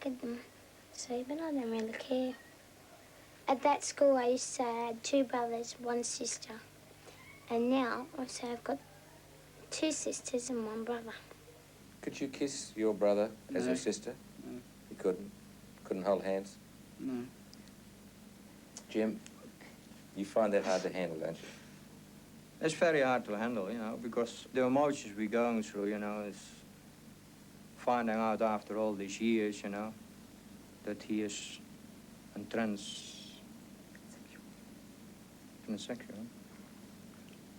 at them, see, but I don't really care. At that school, I used to say I had 2 brothers, 1 sister. And now I say I've got 2 sisters and 1 brother. Could you kiss your brother as your sister? No. You couldn't? Couldn't hold hands? No. Jim, you find that hard to handle, don't you? It's very hard to handle, you know, because the emotions we're going through, you know, is finding out after all these years, you know, that he is a transsexual.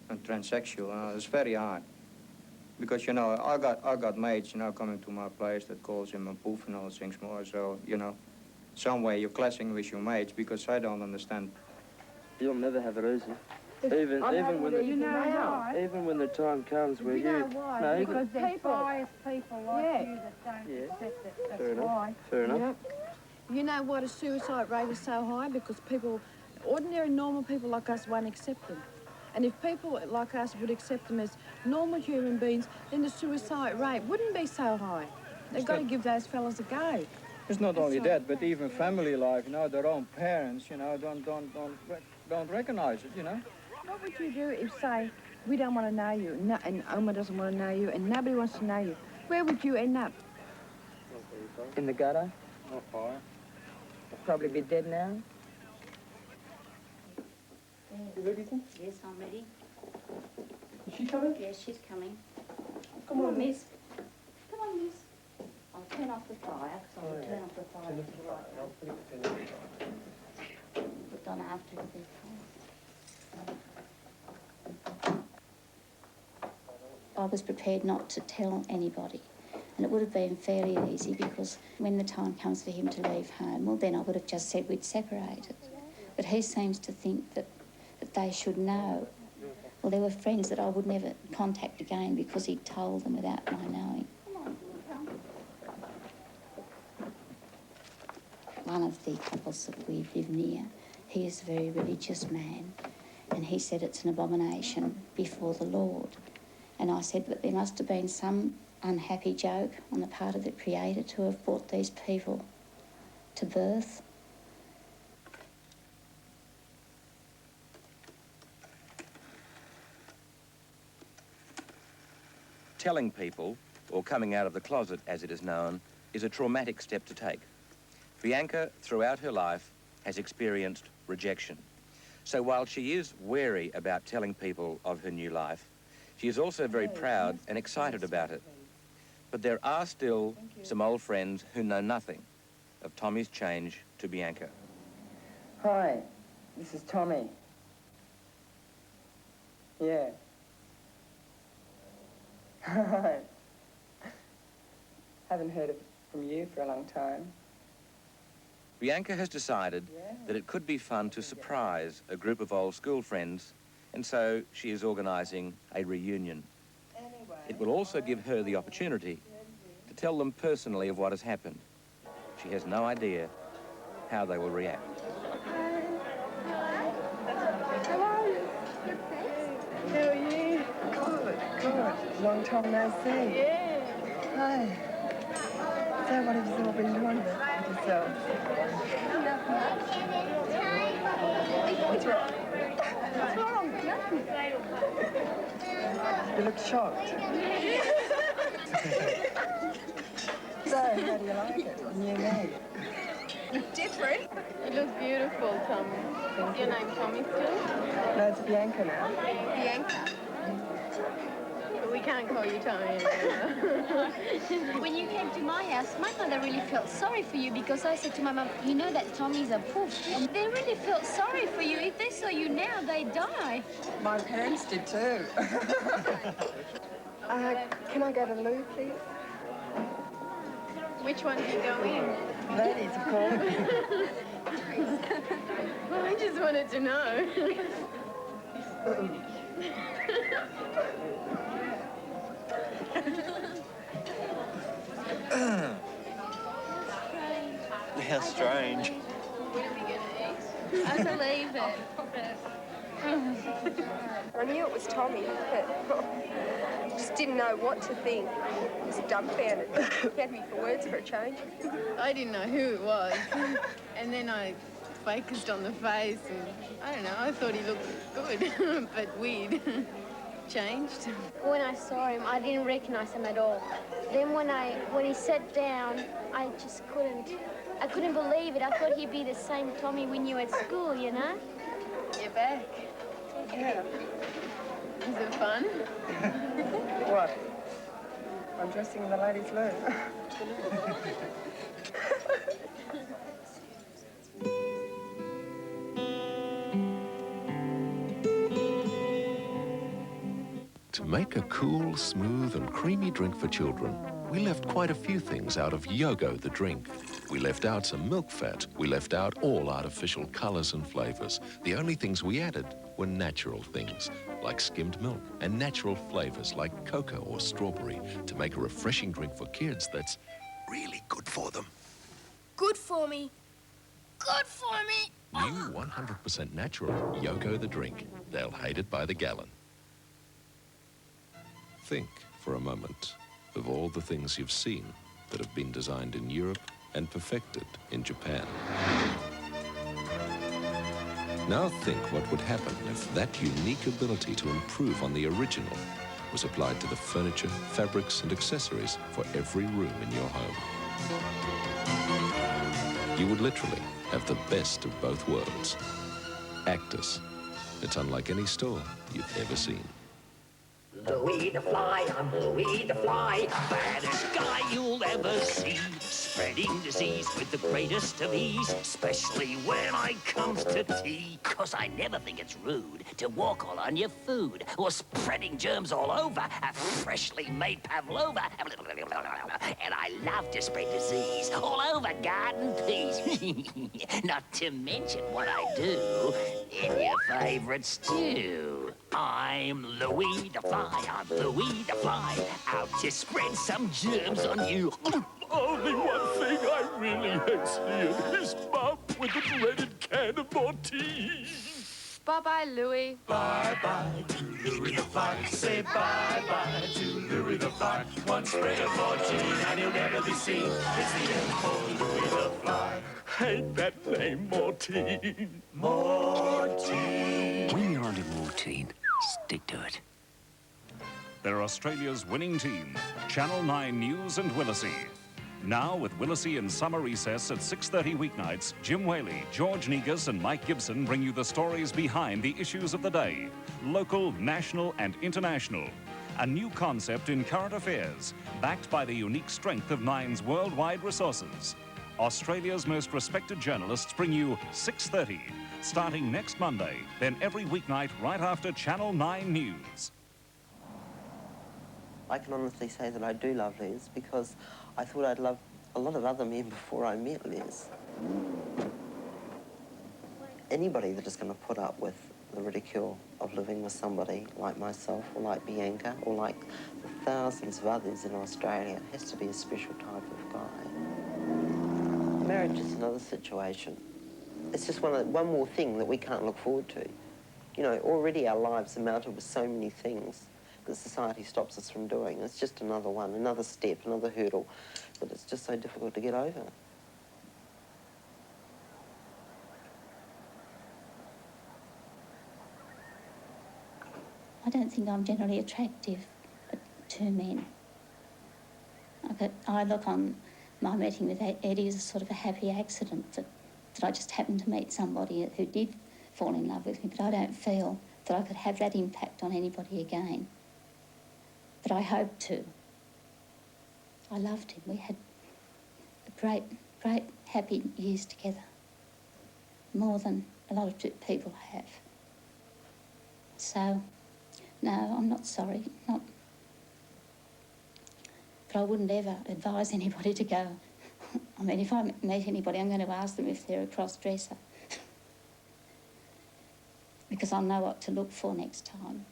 And transsexual, it's very hard. Because, you know, I got mates, you know, coming to my place that calls him a poof and all things more, so, you know, some way you're clashing with your mates because I don't understand. You'll never have it easy. Even when the time comes where you know why? No, because there's biased people like you that don't accept it. That's why. Fair enough. Yep. You know why the suicide rate is so high? Because people, ordinary, normal people like us won't accept them. And if people like us would accept them as normal human beings, then the suicide rate wouldn't be so high. They've got to give those fellas a go. It's not only that, but even family life, you know, their own parents, you know, don't recognize it, you know. What would you do if, say, we don't want to know you, and Oma doesn't want to know you, and nobody wants to know you? Where would you end up? In the gutter? Not far. I'll probably be dead now. You ready, then? Yes, I'm ready. Is she coming? Yes, she's coming. Come on, miss. Come on, miss. I'll turn off the fire, because I will turn off the fire to the right. I'll put it in the fire. But don't have to be I was prepared not to tell anybody. And it would have been fairly easy because when the time comes for him to leave home, well, then I would have just said we'd separated. But he seems to think that they should know. Well, there were friends that I would never contact again because he'd told them without my knowing. One of the couples that we live near, he is a very religious man, and he said it's an abomination before the Lord. And I said, but there must have been some unhappy joke on the part of the Creator to have brought these people to birth. Telling people, or coming out of the closet as it is known, is a traumatic step to take. Bianca, throughout her life, has experienced rejection. So while she is wary about telling people of her new life, she is also very proud and excited about it. But there are still some old friends who know nothing of Tommy's change to Bianca. Hi, this is Tommy. Yeah. Hi. Haven't heard from you for a long time. Bianca has decided that it could be fun to surprise a group of old school friends, and so she is organising a reunion. It will also give her the opportunity to tell them personally of what has happened. She has no idea how they will react. How are you? Good, thanks. How are you? Good. Long time no see. Yeah. Hi. So what have you all been doing with yourself? What's wrong? What's wrong? Nothing. You look shocked. So, how do you like it? New me? Different. You look beautiful, Tommy. Is your name Tommy still? No, it's Bianca now. Bianca. But we can't call you Tommy anymore. When you came to my house, my mother really felt sorry for you because I said to my mum, you know that Tommy's a poof. And they really felt sorry for you. If they saw you now, they'd die. My parents did too. Can I go to the loo, please? Which one do you go in? Ladies, of course. Well, I just wanted to know. How strange. What are we going to eat? I believe it. I knew it was Tommy, but I just didn't know what to think. I was dumbfounded. He had me for words for a change. I didn't know who it was. And then I focused on the face and, I don't know, I thought he looked good, but weird. Changed. When I saw him, I didn't recognise him at all. Then when he sat down, I just I couldn't believe it. I thought he'd be the same Tommy we knew at school, you know? You're back. Yeah. Is it fun? What? I'm dressing in the ladies' loo. To make a cool, smooth and creamy drink for children, we left quite a few things out of Yogo the drink. We left out some milk fat. We left out all artificial colours and flavours. The only things we added were natural things, like skimmed milk, and natural flavours like cocoa or strawberry to make a refreshing drink for kids that's really good for them. Good for me. Good for me. New 100% natural Yogo the drink. They'll hate it by the gallon. Think for a moment of all the things you've seen that have been designed in Europe and perfected in Japan. Now think what would happen if that unique ability to improve on the original was applied to the furniture, fabrics and accessories for every room in your home. You would literally have the best of both worlds. Actus. It's unlike any store you've ever seen. Louis the Fly, I'm Louis the Fly, baddest guy you'll ever see, spreading disease with the greatest of ease, especially when I comes to tea. 'Cause I never think it's rude to walk all on your food, or spreading germs all over a freshly made pavlova. And I love to spread disease all over garden peas. Not to mention what I do in your favorite stew. I'm Louis the Fly, I'm Louis the Fly, out to spread some germs on you. Only one thing I really hate seeing is Mum with the dreaded can of Mortine. Bye-bye, Louis. Bye-bye to Louis the Fly. Say bye-bye to Louis the Fly. One spray of Mortine and he'll never be seen. It's the end for Louis the Fly. Hate that name, Mortine. Mortine. When you're on a Mortine, stick to it. They're Australia's winning team, Channel 9 News and Willisey. Now, with Willisey in summer recess at 6:30 weeknights, Jim Whaley, George Negus and Mike Gibson bring you the stories behind the issues of the day. Local, national and international. A new concept in current affairs, backed by the unique strength of Nine's worldwide resources. Australia's most respected journalists bring you 6:30, starting next Monday, then every weeknight right after Channel 9 News. I can honestly say that I do love Les because I thought I'd loved a lot of other men before I met Les. Anybody that is going to put up with the ridicule of living with somebody like myself or like Bianca or like the thousands of others in Australia has to be a special type of guy. Marriage is another situation. It's just one more thing that we can't look forward to. You know, already our lives are mounted with so many things that society stops us from doing. It's just another one, another step, another hurdle that it's just so difficult to get over. I don't think I'm generally attractive to men. I look on my meeting with Eddie as a sort of a happy accident that I just happened to meet somebody who did fall in love with me, but I don't feel that I could have that impact on anybody again. But I hope to. I loved him. We had great, happy years together. More than a lot of people have. So, no, I'm not sorry. But I wouldn't ever advise anybody to go. I mean, if I meet anybody, I'm going to ask them if they're a cross-dresser. Because I'll know what to look for next time.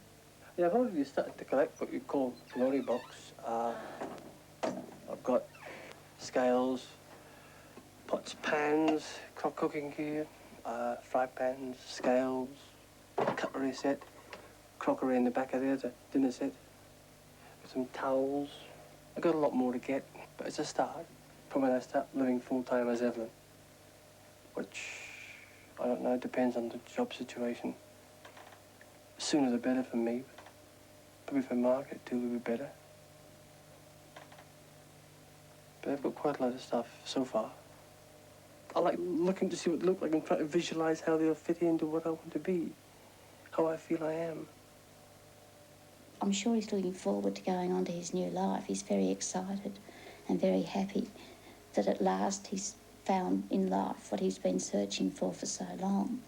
Yeah, I've already started to collect what you call glory box. I've got scales, pots, pans, cooking gear, fry pans, scales, cutlery set, crockery in the back of there, the dinner set, some towels. I got a lot more to get, but it's a start from when I start living full-time as Evelyn, which, I don't know, depends on the job situation. Sooner the better for me, probably for Mark, it will be better. But I've got quite a lot of stuff so far. I like looking to see what it looks like and trying to visualize how they'll fit into what I want to be, how I feel I am. I'm sure he's looking forward to going on to his new life. He's very excited and very happy that at last he's found in life what he's been searching for so long.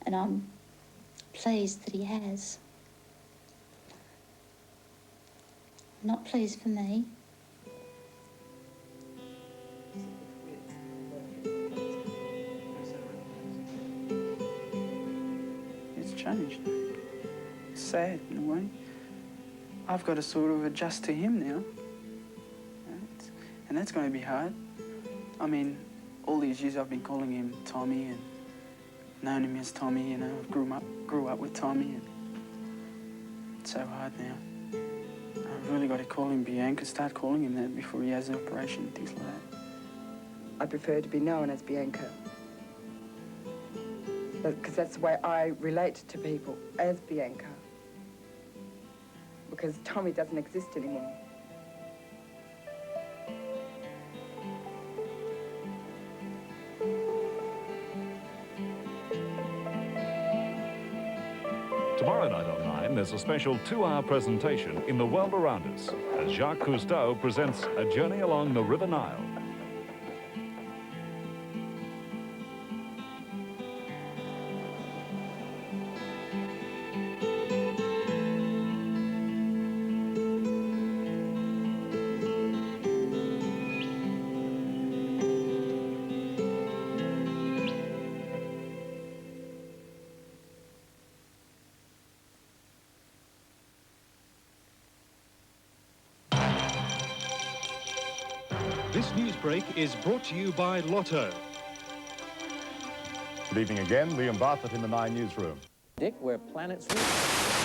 And I'm pleased that he has. Not pleased for me. It's changed. It's sad in a way. I've got to sort of adjust to him now. And that's going to be hard. I mean, all these years I've been calling him Tommy and known him as Tommy, you know. I grew up with Tommy, and it's so hard now. I've really got to call him Bianca, start calling him that before he has the operation and things like that. I prefer to be known as Bianca. Because that's the way I relate to people, as Bianca. Because Tommy doesn't exist anymore. Tomorrow night on 9, there's a special 2-hour presentation in the world around us as Jacques Cousteau presents A Journey Along the River Nile. This news break is brought to you by Lotto. Good evening again. Liam Bartlett in the 9 newsroom. Dick, where planets reach.